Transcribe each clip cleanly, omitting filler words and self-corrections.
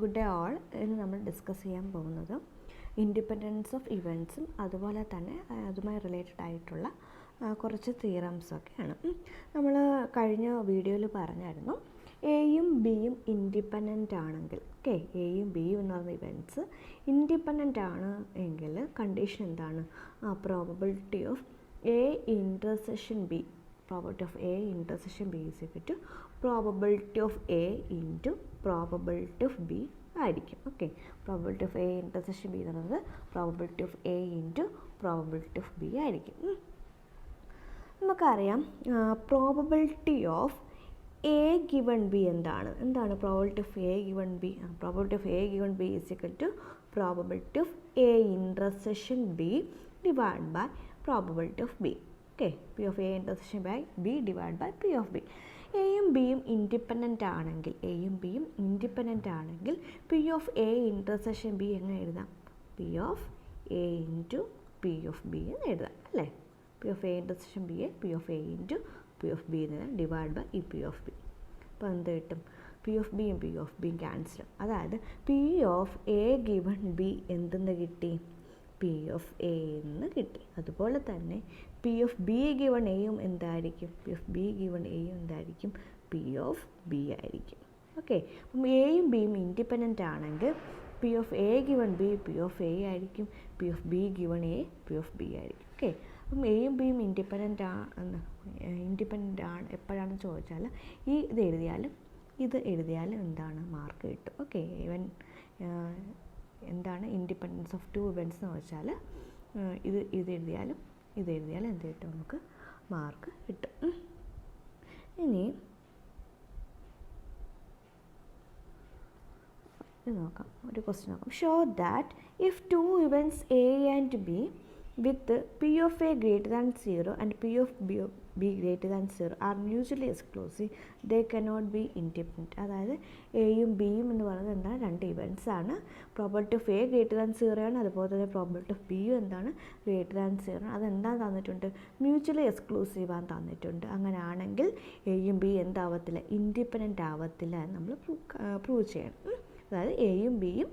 Good day all. ഇന്ന് നമ്മൾ discuss ചെയ്യാൻ പോകുന്നത് ഇൻഡിപെൻഡൻസ് ഓഫ് ഇവൻറ്റ്സും അതുപോലെ തന്നെ അതുമായി റിലേറ്റഡ് ആയിട്ടുള്ള കുറച്ച് തിയറംസൊക്കെയാണ്. നമ്മൾ കഴിഞ്ഞ വീഡിയോയിൽ പറഞ്ഞായിരുന്നു എയും ബിയും ഇൻഡിപെൻഡൻ്റ് ആണെങ്കിൽ, ഓക്കെ, എയും ബിയും എന്ന് പറയുന്ന ഇവൻറ്റ്സ് ഇൻഡിപെൻഡൻ്റ് ആണ് എങ്കിൽ കണ്ടീഷൻ എന്താണ്? Probability of A intersection B, probability of A intersection B is equal to probability of A into probability of B ആയിരിക്കും. Okay, probability of A intersection B എന്ന് പറയുന്നത് probability of A into probability of B ആയിരിക്കും. നമുക്കറിയാം probability of A given B എന്താണ് probability of A given B? Probability of A given B is equal to probability of A intersection B divided by probability of B. Okay, P of A intersection by B divided by P of B. എയും ബിയും independent ആണെങ്കിൽ, P of A intersection B എങ്ങനെ എഴുതാം? P of A into P of B എന്ന് എഴുതാം അല്ലേ? P of A intersection B യെ P of A into P of B എന്ന് ഡിവൈഡ് ബൈ ഈ P of B. അപ്പോൾ എന്ത് കിട്ടും? P of B യും P of B യും ക്യാൻസൽ. അതായത് P of A given B എന്തെന്ന് കിട്ടി? P of A എന്ന് കിട്ടി. അതുപോലെ തന്നെ P of B given Aയും എന്തായിരിക്കും? P of B given Aയും എന്തായിരിക്കും? P of B ആയിരിക്കും. ഓക്കെ, അപ്പം എയും ബിയും ഇൻഡിപെൻഡൻ്റ് ആണെങ്കിൽ P of A given B P of A ആയിരിക്കും, P of B given A P of B ആയിരിക്കും. ഓക്കെ, അപ്പം എയും ബിയും ഇൻഡിപെൻഡൻ്റ് ആണ് എപ്പോഴാണെന്ന് ചോദിച്ചാൽ ഇത് എഴുതിയാലും എന്താണ് മാർക്ക് കിട്ടും. ഓക്കെ, ഈവൻ എന്താണ് ഇൻഡിപെൻഡൻസ് ഓഫ് ടു ഇവൻറ്റ്സ് എന്ന് വെച്ചാൽ ഇത് എഴുതിയാലും എന്ത് കിട്ടും? നമുക്ക് മാർക്ക് കിട്ടും. ഇനി നോക്കാം, ഒരു ക്വസ്റ്റ്യൻ നോക്കാം. Show that if to events A and B with P of A greater than 0 and P of B greater than 0 are mutually exclusive, they cannot be independent. അതായത് എയും ബിയും എന്ന് പറയുന്നത് എന്താണ്? രണ്ട് ഇവൻറ്റ്സ് ആണ്. Probability of A greater than 0 ആണ്, അതുപോലെ തന്നെ പ്രോബബിലിറ്റി ഓഫ് ബിയും എന്താണ്? ഗ്രേറ്റർ ദാൻ 0 ആണ്. അതെന്താണ് തന്നിട്ടുണ്ട്? മ്യൂച്വലി എക്സ്ക്ലൂസീവ് ആണ് തന്നിട്ടുണ്ട്. അങ്ങനെയാണെങ്കിൽ എയും ബി എന്താവത്തില്ല? ഇൻഡിപെൻഡൻ്റ് ആവത്തില്ല എന്ന് നമ്മൾ പ്രൂവ് ചെയ്യണം. അതായത് എയും ബിയും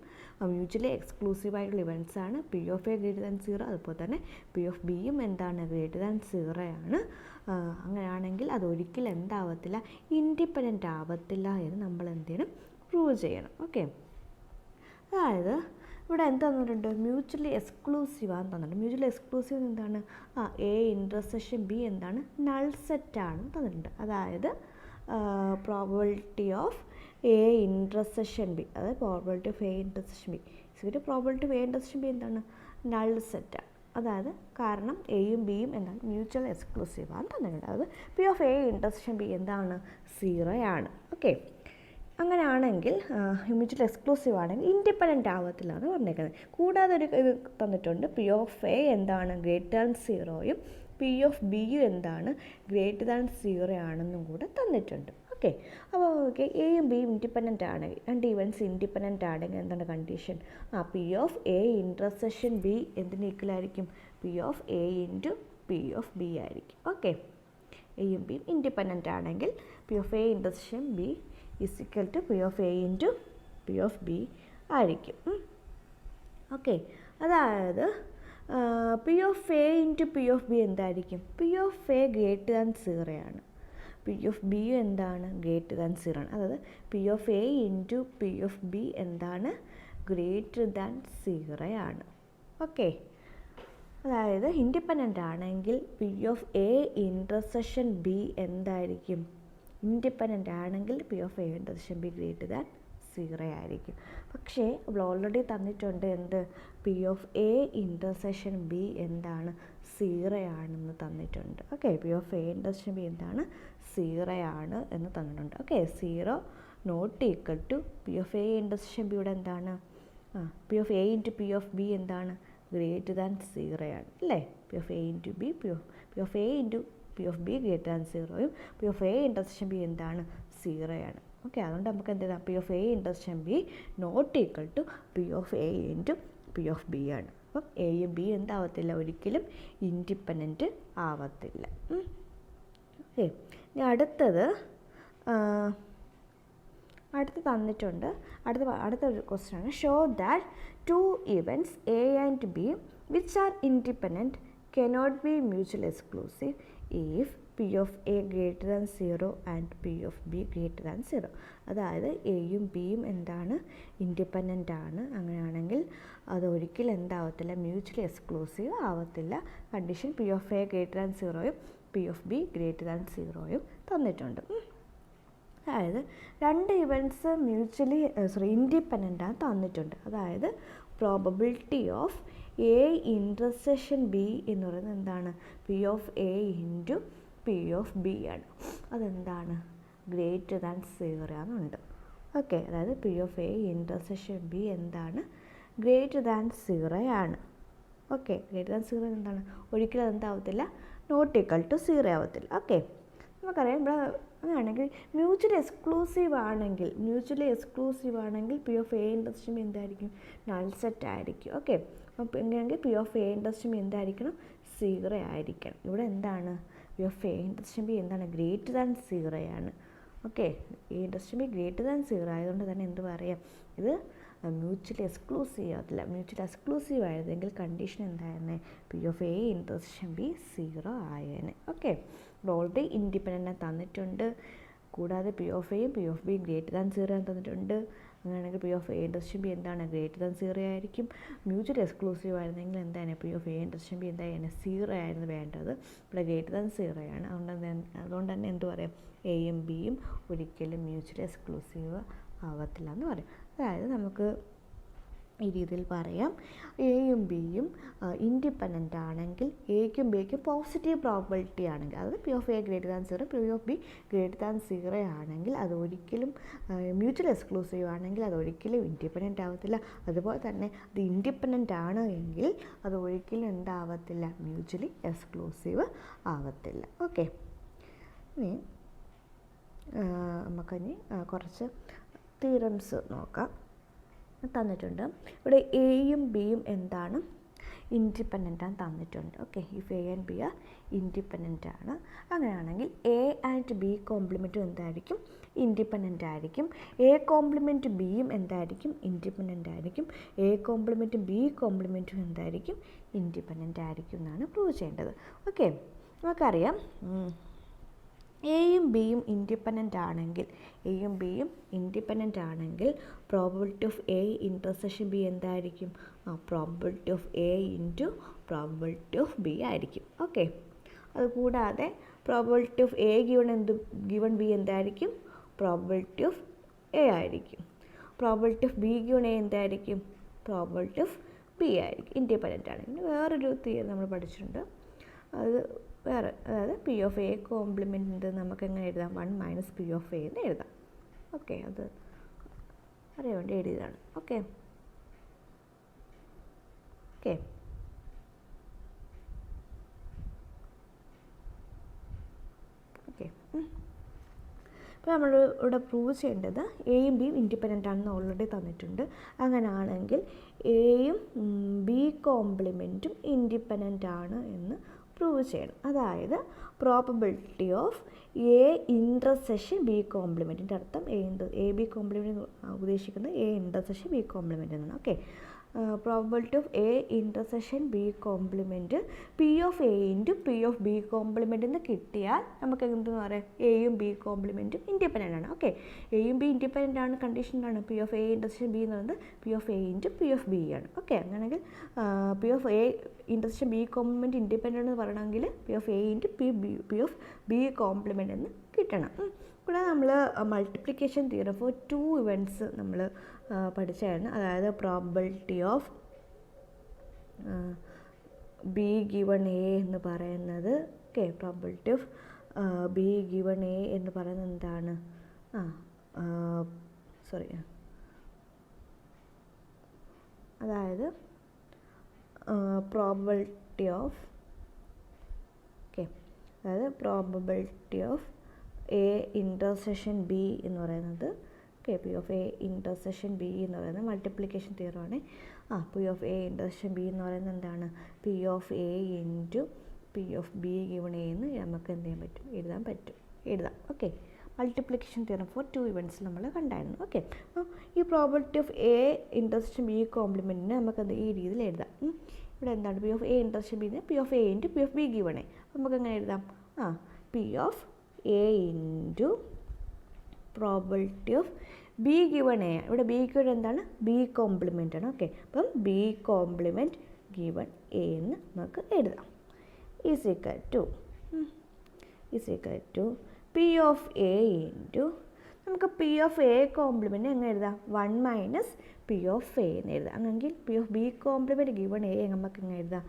മ്യൂച്വലി എക്സ്ക്ലൂസീവായിട്ടുള്ള ഇവൻറ്റ്സ് ആണ്. P of A greater than 0, അതുപോലെ തന്നെ P of Bയും എന്താണ്? ഗ്രേറ്റർ ദാൻ 0 ആണ്. അങ്ങനെയാണെങ്കിൽ അതൊരിക്കലും എന്താവത്തില്ല? ഇൻഡിപെൻഡൻ്റ് ആവത്തില്ല എന്ന് നമ്മൾ എന്ത് ചെയ്യണം? പ്രൂവ് ചെയ്യണം. ഓക്കെ, അതായത് ഇവിടെ എന്ത് തന്നിട്ടുണ്ട്? മ്യൂച്വലി എക്സ്ക്ലൂസീവ് ആണെന്ന് തന്നിട്ടുണ്ട്. മ്യൂച്വലി എക്സ്ക്ലൂസീവ് എന്താണ്? എ ഇൻ്റർസെക്ഷൻ ബി എന്താണ്? നൾ സെറ്റാണ് തന്നിട്ടുണ്ട്. അതായത് probability of A intersection B, അതായത് probability of A intersection B probability of A intersection B എന്താണ്? നൾ സെറ്റാണ്. അതായത് കാരണം എയും ബിയും എന്താണ്? മ്യൂച്വൽ എക്സ്ക്ലൂസീവ് ആണ് തന്നിട്ടുണ്ട്. അതായത് P of A intersection B എന്താണ്? 0 ആണ്. ഓക്കെ, അങ്ങനെയാണെങ്കിൽ മ്യൂച്വൽ എക്സ്ക്ലൂസീവ് ആണെങ്കിൽ ഇൻഡിപെൻഡൻ്റ് ആവത്തില്ല എന്ന് പറഞ്ഞേക്കുന്നത്. കൂടാതെ ഒരു ഇത് തന്നിട്ടുണ്ട്, P of A എന്താണ്? ഗ്രേറ്റർ ദാൻ 0യും P of Bയും എന്താണ്? ഗ്രേറ്റർ ദാൻ 0 ആണെന്നും കൂടെ തന്നിട്ടുണ്ട്. ഓക്കെ, അപ്പോൾ ഓക്കെ, എയും ബിയും ഇൻഡിപെൻഡൻ്റ് ആണെങ്കിൽ, രണ്ട് ഇവൻറ്റ്സ് ഇൻഡിപെൻഡൻ്റ് ആണെങ്കിൽ എന്താണ് condition? P of A intersection B എന്തിന് ഈക്വൽ ആയിരിക്കും? P of A into P of B ആയിരിക്കും. ഓക്കെ, എയും ബിയും ഇൻഡിപെൻഡൻ്റ് ആണെങ്കിൽ P of A intersection B is equal to P of A into P of B ആയിരിക്കും. Okay, അതായത് P of A into P of B എന്തായിരിക്കും? P of A greater than 0 ആണ്, P of B എന്താണ്? Greater than 0 ആണ്. അതായത് P of A into P of B എന്താണ്? Greater than 0 ആണ്. Okay, അതായത് ഇൻഡിപെൻഡൻ്റ് ആണെങ്കിൽ P of A intersection B എന്തായിരിക്കും? ഇൻഡിപെൻഡൻ്റ് ആണെങ്കിൽ P of A intersection B greater than 0 ആയിരിക്കും. പക്ഷേ ഇവിടെ ഓൾറെഡി തന്നിട്ടുണ്ട് എന്ത്? P of A intersection B എന്താണ്? 0 ആണെന്ന് തന്നിട്ടുണ്ട്. Okay, P of A intersection B എന്താണ്? 0 ആണ് എന്ന് തന്നിട്ടുണ്ട്. Okay, 0 not equal to P of A intersection ബിയുടെ എന്താണ്? P of A into P of B എന്താണ്? ഗ്രേറ്റർ ദാൻ 0 ആണ് അല്ലേ? P of A into B P of A into P of B greater than 0യും P of A intersection B എന്താണ്? 0 ആണ്. Okay, അതുകൊണ്ട് നമുക്ക് എന്ത് ചെയ്യാം? P of A intersection B not equal to P of A into P of B ആണ്. അപ്പം എയും ബി എന്താവത്തില്ല? ഒരിക്കലും ഇൻഡിപെൻഡൻ്റ് ആവത്തില്ല. ഓക്കെ, ഇനി അടുത്തത് അടുത്ത് തന്നിട്ടുണ്ട്. അടുത്തൊരു ക്വസ്റ്റ്യൻ ആണ്. Show that two events A and B which are independent cannot be mutually exclusive if P of A greater than 0 and P of B greater than 0. അതായത് എയും ബിയും എന്താണ്, ഇൻഡിപെൻഡൻ്റ് ആണ്. അങ്ങനെയാണെങ്കിൽ അത് ഒരിക്കലും എന്താവത്തില്ല, മ്യൂച്വലി എക്സ്ക്ലൂസീവ് ആവത്തില്ല. Condition P of A greater than 0യും P of B greater than 0യും തന്നിട്ടുണ്ട്. അതായത് രണ്ട് ഇവൻറ്റ്സ് ഇൻഡിപെൻഡൻ്റാണ് തന്നിട്ടുണ്ട്. അതായത് probability of A intersection B എന്ന് പറയുന്നത് എന്താണ്, P of A into P of B ആണ്. അതെന്താണ്, ഗ്രേറ്റർ ദാൻ 0 ആണെന്നുണ്ട്. ഓക്കെ, അതായത് P of A intersection B എന്താണ്, ഗ്രേറ്റർ ദാൻ 0 ആണ്. ഓക്കെ, ഗ്രേറ്റർ ദാൻ 0 എന്താണ്, ഒരിക്കലും അതെന്താവത്തില്ല, നോട്ട് ഈക്വൽ ടു 0 ആവത്തില്ല. ഓക്കെ, നമുക്കറിയാം ഇവിടെ അങ്ങനെയാണെങ്കിൽ മ്യൂച്വലി എക്സ്ക്ലൂസീവ് ആണെങ്കിൽ P of A intersection B എന്തായിരിക്കും, നൾ സെറ്റ് ആയിരിക്കും. ഓക്കെ, അപ്പോൾ എങ്ങനെയാണെങ്കിൽ P of A intersection B എന്തായിരിക്കണം, 0 ആയിരിക്കണം. ഇവിടെ എന്താണ്, P of A intersection B എന്താണ്, ഗ്രേറ്റർ ദാൻ 0 ആണ്. Okay, A intersection B greater than 0 ആയതുകൊണ്ട് തന്നെ എന്ത് പറയാം, ഇത് മ്യൂച്വലി എക്സ്ക്ലൂസീവ് ആവത്തില്ല. മ്യൂച്വലി എക്സ്ക്ലൂസീവ് ആയതെങ്കിൽ കണ്ടീഷൻ എന്തായിരുന്നേ, P of A intersection B 0 ആയേനെ. ഓക്കെ, ഓൾറെഡി ഇൻഡിപെൻഡൻ്റ് തന്നിട്ടുണ്ട്. കൂടാതെ പി ഓഫ് എയും പി ഓഫ് ബിയും ഗ്രേറ്റർ ദാൻ 0 തന്നിട്ടുണ്ട്. അങ്ങനെയാണെങ്കിൽ P of A intersection B എന്താണ്, ഗ്രേറ്റർ ദാൻ 0 ആയിരിക്കും. മ്യൂച്വലി എക്സ്ക്ലൂസീവ് ആയിരുന്നെങ്കിൽ എന്താണ്, P of A intersection B എന്തായിരുന്നു, 0 ആയിരുന്നു വേണ്ടത്. ഇവിടെ ഗ്രേറ്റർ ദാൻ 0 ആണ്. അതുകൊണ്ട് തന്നെ എന്ത് പറയാം, എയും ബിയും ഒരിക്കലും മ്യൂച്വലി എക്സ്ക്ലൂസീവ് ആവത്തില്ല എന്ന് പറയും. അതായത് നമുക്ക് ഈ രീതിയിൽ പറയാം, എയും ബിയും ഇൻഡിപെൻഡൻ്റ് ആണെങ്കിൽ എയ്ക്കും ബിക്കും പോസിറ്റീവ് പ്രോബബിലിറ്റി ആണെങ്കിൽ, അതായത് P of A greater than 0 P of B greater than 0 ആണെങ്കിൽ അത് ഒരിക്കലും മ്യൂച്വൽ എക്സ്ക്ലൂസീവ് ആണെങ്കിൽ അത് ഒരിക്കലും ഇൻഡിപെൻഡൻ്റ് ആവത്തില്ല. അതുപോലെ തന്നെ അത് ഇൻഡിപെൻഡൻ്റ് ആണ് എങ്കിൽ അത് ഒരിക്കലും എന്താവത്തില്ല, മ്യൂച്വലി എക്സ്ക്ലൂസീവ് ആവത്തില്ല. ഓക്കെ, ഇനി നമുക്കിനി കുറച്ച് തിയറംസ് നോക്കാം. തന്നിട്ടുണ്ട്. ഇവിടെ എയും ബിയും എന്താണ്, ഇൻഡിപെൻഡൻ്റാണ് തന്നിട്ടുണ്ട്. Okay, if A and B are independent ആണ്. അങ്ങനെയാണെങ്കിൽ എ ആൻഡ് ബി കോംപ്ലിമെൻറ്റും എന്തായിരിക്കും, ഇൻഡിപെൻഡൻ്റ് ആയിരിക്കും. എ കോംപ്ലിമെൻറ്റ് ബിയും എന്തായിരിക്കും, ഇൻഡിപെൻഡൻ്റ് ആയിരിക്കും. എ കോംപ്ലിമെൻറ്റ് ബി കോംപ്ലിമെൻറ്റും എന്തായിരിക്കും, ഇൻഡിപെൻഡൻ്റ് ആയിരിക്കും എന്നാണ് പ്രൂവ് ചെയ്യേണ്ടത്. ഓക്കെ, നമുക്കറിയാം എയും ബിയും ഇൻഡിപെൻഡൻ്റ് ആണെങ്കിൽ probability of A intersection B എന്തായിരിക്കും, probability of A into probability of B ആയിരിക്കും. ഓക്കെ, അതുകൂടാതെ probability of A given B എന്തായിരിക്കും, പ്രോബബിലിറ്റി ഓഫ് എ ആയിരിക്കും. Probability of B given A എന്തായിരിക്കും, പ്രോബബിലിറ്റി ഓഫ് ബി ആയിരിക്കും, ഇൻഡിപെൻഡൻ്റ് ആണെങ്കിൽ. വേറൊരു തിയറി നമ്മൾ പഠിച്ചിട്ടുണ്ട്, അത് വേറെ, അതായത് പി ഓഫ് എ കോംപ്ലിമെൻറ്റ് നമുക്ക് എങ്ങനെ എഴുതാം, 1 മൈനസ് പി ഓഫ് എ എന്ന് എഴുതാം. ഓക്കെ, അത് അറിയാൻ വേണ്ടി എഴുതിയതാണ്. ഓക്കെ ഓക്കെ ഓക്കെ ഇപ്പോൾ നമ്മൾ ഇവിടെ പ്രൂവ് ചെയ്യേണ്ടത് എയും ബിയും ഇൻഡിപെൻഡൻ്റ് ആണെന്ന് ഓൾറെഡി തന്നിട്ടുണ്ട്. അങ്ങനെയാണെങ്കിൽ എയും ബി കോംപ്ലിമെൻറ്റും ഇൻഡിപെൻഡൻ്റ് ആണ് എന്ന് പ്രൂവ് ചെയ്യണം. അതായത് probability of A intersection B കോംപ്ലിമെൻറ്റിൻ്റെ അർത്ഥം എ ബി കോംപ്ലിമെൻറ്റ് ഉദ്ദേശിക്കുന്നത് എ ഇൻ്റർസെക്ഷൻ ബി കോംപ്ലിമെൻറ്റ് എന്നാണ്. Okay, probability of A intersection B complement P of A into P of B complement എന്ന് കിട്ടിയാൽ നമുക്ക് എന്തെന്ന് പറയാം, എയും ബി കോംപ്ലിമെൻറ്റും ഇൻഡിപെൻഡൻ്റ് ആണ്. ഓക്കെ, എയും ബി ഇൻഡിപെൻഡൻ്റ് ആണ്, കണ്ടീഷനാണ് P of A intersection B എന്ന് പറയുന്നത് P of A into P of B ആണ്. ഓക്കെ, അങ്ങനെയാണെങ്കിൽ P of A intersection B compliment independent എന്ന് പറയണമെങ്കിൽ P of A into P of B complement എന്ന് കിട്ടണം. ഇവിടെ നമ്മൾ മൾട്ടിപ്ലിക്കേഷൻ തിയറം ഫോർ 2 ഇവൻറ്റ്സ് നമ്മൾ പഠിച്ചതാണ്. അതായത് probability of B given A എന്ന് പറയുന്നത്, okay, probability of B given A എന്ന് പറയുന്നത് എന്താണ്, അതായത് probability of A intersection B എന്ന് പറയുന്നത്, okay, P of A intersection B എന്ന് പറയുന്നത് മൾട്ടിപ്ലിക്കേഷൻ തിയറമാണ്. P of A intersection B എന്ന് പറയുന്നത് എന്താണ്, P of A into P of B given A എന്ന് നമുക്ക് എന്ത് ചെയ്യാൻ പറ്റും, എഴുതാം. Okay, multiplication theorem for 2 events നമ്മൾ കണ്ടായിരുന്നു. ഓക്കെ, അപ്പോൾ ഈ probability of A intersection B കോംപ്ലിമെൻറ്റിനെ നമുക്കത് ഈ രീതിയിൽ എഴുതാം. ഇവിടെ എന്താണ് P of A intersection B P of A into P of B given A. അപ്പോൾ നമുക്ക് എങ്ങനെ എഴുതാം? P of A into probability of B given A. ഇവിടെ ബി ഗിവൺ എന്താണ്? ബി കോംപ്ലിമെൻ്റ് ആണ്. ഓക്കെ, അപ്പം ബി കോംപ്ലിമെൻറ്റ് ഗിവൺ എ എന്ന് നമുക്ക് എഴുതാം. Is equal to P of A into നമുക്ക് പി ഓഫ് എ കോംപ്ലിമെൻറ്റ് എങ്ങനെ എഴുതാം? 1 മൈനസ് പി ഓഫ് എ എന്ന് എഴുതാം. അങ്ങനെങ്കിൽ P of B complement given A നമുക്ക് എങ്ങനെ എഴുതാം?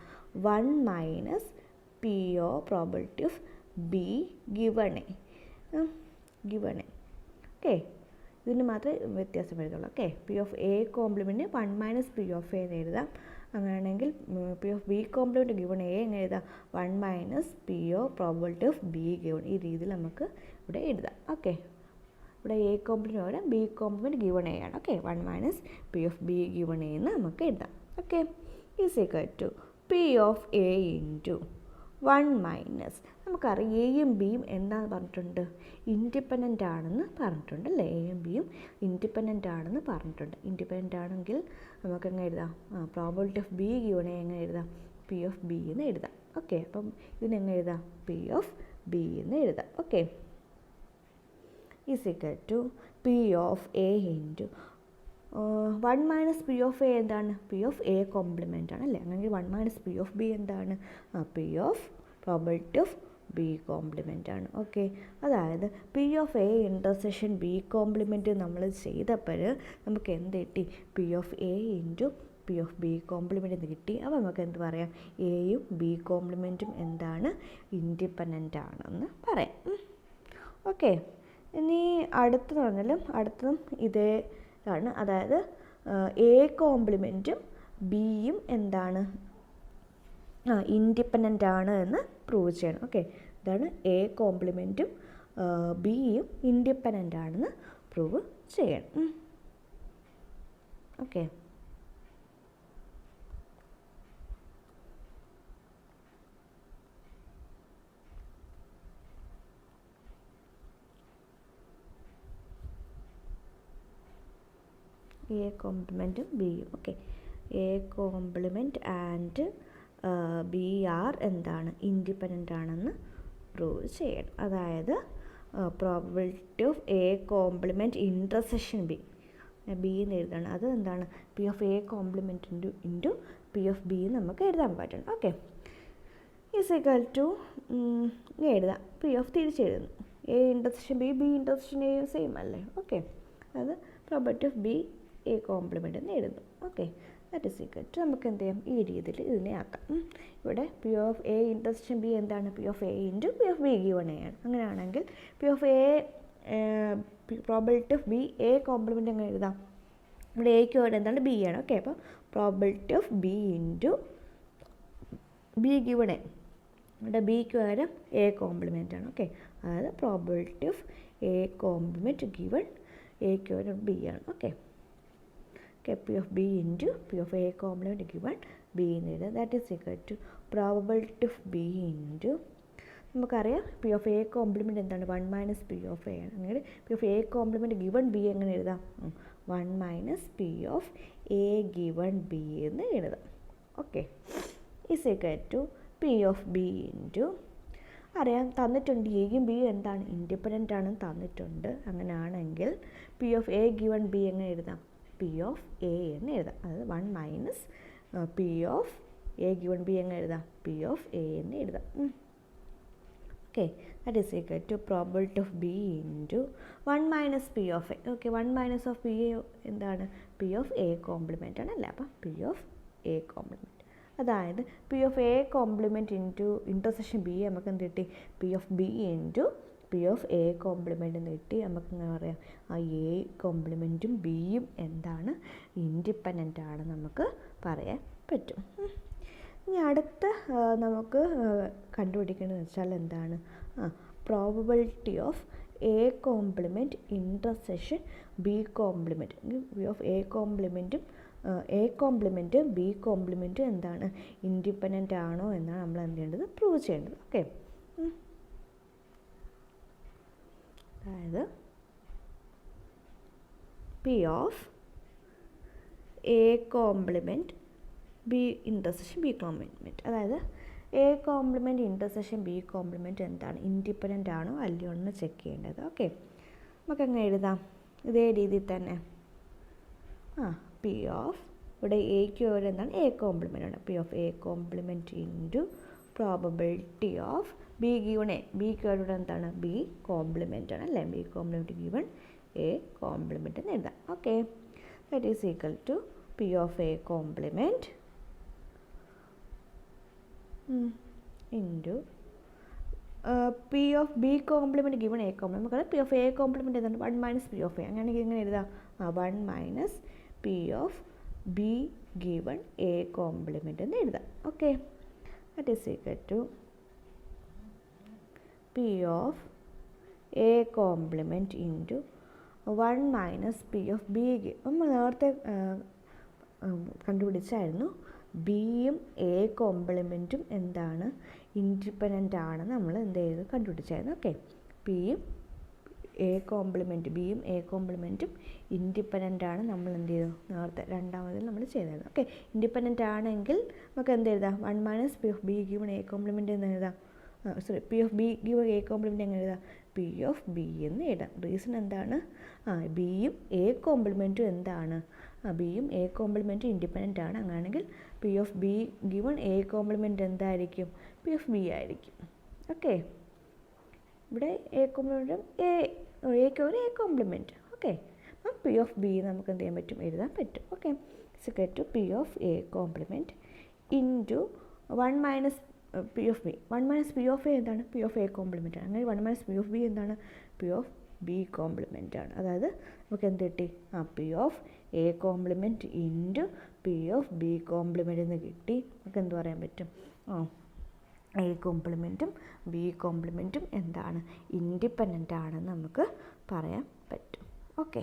1 minus P or probability of B given A. Okay, ഇതിന് മാത്രമേ വ്യത്യാസം വരുന്നുള്ളൂ. Okay, P of A complement 1 minus P of A എന്ന് എഴുതാം. അങ്ങനെയാണെങ്കിൽ P of B complement given A എങ്ങനെ എഴുതാം? 1 minus P or probability of B given. ഈ രീതിയിൽ നമുക്ക് ഇവിടെ എഴുതാം. ഓക്കെ, ഇവിടെ എ കോംപ്ലിമെൻറ്റ് പകരം ബി കോംപ്ലിമെൻറ്റ് ഗിവൺ എ ആണ്. Okay, 1 minus P of B given A എന്ന് നമുക്ക് എഴുതാം. Okay, is equal to P of A into 1 minus നമുക്കറിയാം എയും ബിയും എന്താണെന്ന് പറഞ്ഞിട്ടുണ്ട്? ഇൻഡിപെൻഡൻ്റ് ആണെന്ന് പറഞ്ഞിട്ടുണ്ട് അല്ലേ? എയും ബിയും ഇൻഡിപെൻഡൻ്റ് ആണെന്ന് പറഞ്ഞിട്ടുണ്ട്. ഇൻഡിപെൻഡൻ്റ് ആണെങ്കിൽ നമുക്ക് എങ്ങനെ എഴുതാം? Probability of B given A എങ്ങനെ എഴുതാം? പി ഓഫ് ബി എന്ന് എഴുതാം. ഓക്കെ, അപ്പം ഇതിനെങ്ങനെ എഴുതാം? പി ഓഫ് ബി എന്ന് എഴുതാം. Okay, is equal to P of A into 1 minus P of A എന്താണ്? പി ഓഫ് എ കോംപ്ലിമെൻ്റ് ആണ് അല്ലേ? അങ്ങനെ 1 മൈനസ് പി ഓഫ് ബി എന്താണ്? P of probability of B complement ആണ്. ഓക്കെ, അതായത് P of A intersection B complement നമ്മൾ ചെയ്തപ്പോൾ നമുക്ക് എന്ത് കിട്ടി? P of A into P of B complement എന്ന് കിട്ടി. അപ്പോൾ നമുക്ക് എന്ത് പറയാം? എയും ബി കോംപ്ലിമെൻറ്റും എന്താണ്? ഇൻഡിപെൻഡൻ്റ് ആണെന്ന് പറയാം. ഓക്കെ, ഇനി അടുത്തെന്ന് പറഞ്ഞാലും അടുത്തതും ഇതേ ആണ്. അതായത് എ കോംപ്ലിമെൻറ്റും ബിയും എന്താണ്? ഇൻഡിപെൻഡൻ്റ് ആണ് എന്ന് പ്രൂവ് ചെയ്യണം. ഓക്കെ, ഇതാണ് എ കോംപ്ലിമെൻറ്റും ബിയും ഇൻഡിപെൻഡൻ്റ് ആണെന്ന് പ്രൂവ് ചെയ്യണം. ഓക്കെ, എ കോംപ്ലിമെൻറ്റും ബിയും. Okay, A complement and B are എന്താണ്? ഇൻഡിപെൻഡൻ്റ് ആണെന്ന് പ്രൂവ് ചെയ്യണം. അതായത് probability of A complement intersection B എന്ന് എഴുതണം. അത് എന്താണ്? P of A complement into P of B നമുക്ക് എഴുതാൻ പറ്റണം. ഓക്കെ, ഈസ് ഈക്വൽ ടു എഴുതാം. പി ഓഫ് തിരിച്ചെഴുതുന്നു. A intersection B, B intersection A same അല്ലേ? ഓക്കെ, അത് probability of B A complement എന്ന് എഴുതുന്നു. Okay, that is equal to നമുക്ക് എന്ത് ചെയ്യാം? ഈ രീതിയിൽ ഇതിനെ ആക്കാം. ഇവിടെ P of A intersection B എന്താണ്? P of A into P of B given A ആണ്. അങ്ങനെയാണെങ്കിൽ P of A probability of B A complement എങ്ങനെ എഴുതാം? ഇവിടെ എക്ക് വേർഡ് എന്താണ്? ബി ആണ്. ഓക്കെ, അപ്പോൾ probability of B into B given A. ഇവിടെ ബിക്ക് പകരം എ കോംപ്ലിമെൻ്റ് ആണ്. ഓക്കെ, അതായത് probability of A complement given എക്ക് പകരം ബി ആണ്. Okay, P of B into P of A complement given B എന്ന് എഴുതാം. That is equal to probability of B into നമുക്കറിയാം പി ഓഫ് എ കോംപ്ലിമെൻറ്റ് എന്താണ്? 1 minus P of A ആണ്. അങ്ങനെ P of A complement given B എങ്ങനെ എഴുതാം? 1 minus P of A given B എന്ന് എഴുതാം. Okay, is equal to P of B into അറിയാം തന്നിട്ടുണ്ട് എയും ബിയും എന്താണ്? ഇൻഡിപെൻഡൻ്റ് ആണെന്ന് തന്നിട്ടുണ്ട്. അങ്ങനെയാണെങ്കിൽ P of A given B എങ്ങനെ എഴുതാം? പി ഓഫ് എ എന്ന് എഴുതാം. അതായത് 1 minus P of A given B എങ്ങനെ എഴുതാം? പി ഓഫ് എ എന്ന് എഴുതാം. Okay, that is equal to probability of B into 1 minus P of A. Okay, 1 minus of P A എന്താണ്? പി ഓഫ് എ കോംപ്ലിമെൻ്റ് ആണ് അല്ലേ? അപ്പം P of A compliment. അതായത് P of A complement into intersection B നമുക്ക് എന്ത് കിട്ടി? P of B into P of A complement എന്ന് കിട്ടി. നമുക്ക് എന്താ പറയാം? ആ എ കോംപ്ലിമെൻറ്റും ബിയും എന്താണ്? ഇൻഡിപെൻഡൻ്റ് ആണ് നമുക്ക് പറയാൻ പറ്റും. ഇനി അടുത്ത നമുക്ക് കണ്ടുപിടിക്കേണ്ടതെന്ന് വെച്ചാൽ എന്താണ്? Probability of A complement intersection B complement. P of A കോംപ്ലിമെൻറ്റും എ കോംപ്ലിമെൻറ്റ് ബി കോംപ്ലിമെൻറ്റും എന്താണ്? ഇൻഡിപെൻഡൻ്റ് ആണോ എന്നാണ് നമ്മൾ എന്ത് ചെയ്യേണ്ടത്? പ്രൂവ് ചെയ്യേണ്ടത്. ഓക്കെ, അതായത് P of A complement B intersection B complement, അതായത് A complement intersection B complement എന്താണ്, ഇൻഡിപെൻഡൻ്റ് ആണോ അല്ലയോ എന്ന് ചെക്ക് ചെയ്യേണ്ടത്. ഓക്കെ, നമുക്കങ്ങനെ എഴുതാം ഇതേ രീതിയിൽ തന്നെ. പി ഓഫ് ഇവിടെ എക്ക് ഒരു എന്താണ് എ കോംപ്ലിമെൻ്റ് ആണ്. P of A complement into probability of B given A, ബിക്ക് ഇവിടെ എന്താണ് ബി കോംപ്ലിമെൻ്റ് ആണ് അല്ലേ, B complement given A complement എന്ന് എഴുതാം. Okay, that is equal to P of A complement into P of B complement given A complement. നമുക്ക് P of A complement എന്താണ് 1 minus P of A, അങ്ങനെയാണെങ്കിൽ ഇങ്ങനെ എഴുതാം 1 minus P of B given A complement എന്ന് എഴുതാം. Okay, that is equal to P of A complement into 1 minus P of B. നമ്മൾ നേരത്തെ കണ്ടുപിടിച്ചായിരുന്നു ബിയും എ കോംപ്ലിമെൻറ്റും എന്താണ് ഇൻഡിപെൻഡൻ്റ് ആണെന്ന് നമ്മൾ എന്ത് ചെയ്ത് കണ്ടുപിടിച്ചായിരുന്നു. ഓക്കെ, ബിയും എ കോംപ്ലിമെൻറ്റും ഇൻഡിപെൻഡൻ്റ് ആണ് നമ്മൾ എന്ത് ചെയ്തു നേരത്തെ രണ്ടാമതിൽ നമ്മൾ ചെയ്തായിരുന്നു. ഓക്കെ, ഇൻഡിപെൻഡൻ്റ് ആണെങ്കിൽ നമുക്ക് എന്ത് എഴുതാം 1 minus P of B given A complement എന്ന് എഴുതാം. P of B given A complement എങ്ങനെ എഴുതാം, പി ഓഫ് ബി എന്ന് എഴുതാം. റീസൺ എന്താണ്, ബിയും എ കോംപ്ലിമെൻറ്റും എന്താണ്, ബിയും എ കോംപ്ലിമെൻറ്റും ഇൻഡിപെൻഡൻ്റ് ആണ്. അങ്ങനെയാണെങ്കിൽ P of B given A complement എന്തായിരിക്കും, പി ഓഫ് ബി ആയിരിക്കും. ഓക്കെ, ഇവിടെ എ കോംപ്ലിമെൻറ്റും എക്ക് ഒരു എ കോംപ്ലിമെൻറ്റ്. ഓക്കെ, അപ്പം പി ഓഫ് ബി നമുക്ക് എന്ത് ചെയ്യാൻ പറ്റും, എഴുതാൻ പറ്റും. Okay, equal to P of A complement into 1 minus P of B. 1 minus P of A എന്താണ്, പി ഓഫ് എ കോംപ്ലിമെൻ്റ് ആണ്. അങ്ങനെ 1 മൈനസ് പി ഓഫ് ബി എന്താണ്, പി ഓഫ് ബി കോംപ്ലിമെൻ്റ് ആണ്. അതായത് നമുക്ക് എന്ത് കിട്ടി, P of A complement into P of B complement എന്ന് കിട്ടി. നമുക്ക് എന്ത് പറയാൻ പറ്റും, എ കോംപ്ലിമെൻറ്റും ബി കോംപ്ലിമെൻറ്റും എന്താണ് ഇൻഡിപെൻഡൻ്റ് ആണെന്ന് നമുക്ക് പറയാൻ പറ്റും. ഓക്കെ.